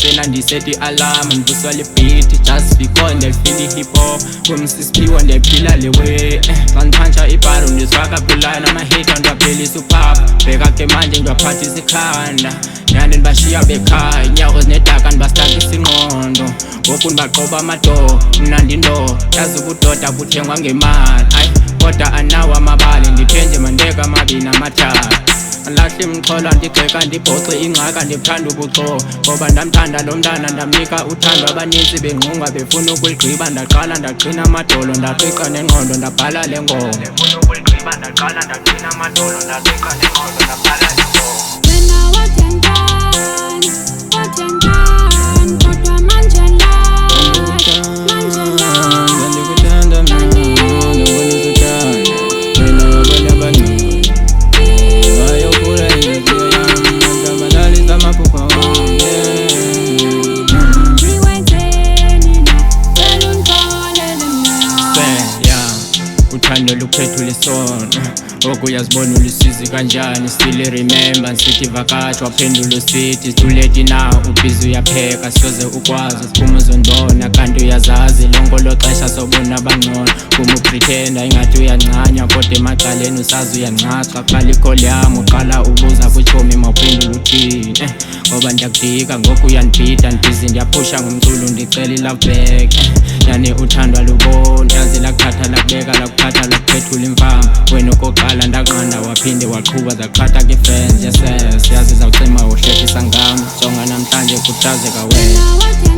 ekuseni andiseti alarm ndivuswa beat just because ndiyafila hip hop kumsisipiwo ndiyaphila le way xa ndiphantsha ibharo ndizifaka bulaya namahita ndiyaphelisa uphapha bheka ke manje ndiyaphathisa ikhanda yandi ndibashiya bekhaya inyawo zinedaka ndibastakisa ingqondo ngoku ndibaqoba amadoo mna ndindo yazi ubudoda buthengwa ngemali ayi kodwa anawo amabali ndiphenje mandeka amabini amathathu andilahli imxholo ndigxeka ndibhoxe ingxaka ndithanda ubuxoka ngoba ndamthanda lo mntana ndamnika uthando abanintsi bengqunga befuna ukuligqiba ndaqala ndaqina amadolo ndaqiqa nengqondo ndabhala le ngoma befuna ukuligqiba ndaqala ndaqina amadolo ndaqiqa nengqondo ndabhala le ngoma uthando luphethula isono oku uyazibona ulusizi kanjani still remember nsithi vakashi waphendula usithi too late now ubhizi uyapheka soze ukwazi siphume uzondona kanti uyazazi lonke lo xesha sobona bangcono kuma upretenda ingathi uyancanywa kodwa emacaleni usazi uyancaca qala ikholi yam uqala ubuza kutshomi mawuphendula uthini ngoba ndiyakudika ngoku uyandibhida ndibhizi ndiyaphusha ngomculo ndicela i-love back yani uthandwa lubona yazi lakuthatha lakubeka lakuphatha lakuphethula imfama wena okokuqala ndaqanda waphinde waqhuba zaqhatha ke-friends yes yazi zawucima uhlekisa ngam jonga namhlanje khuthazeka wena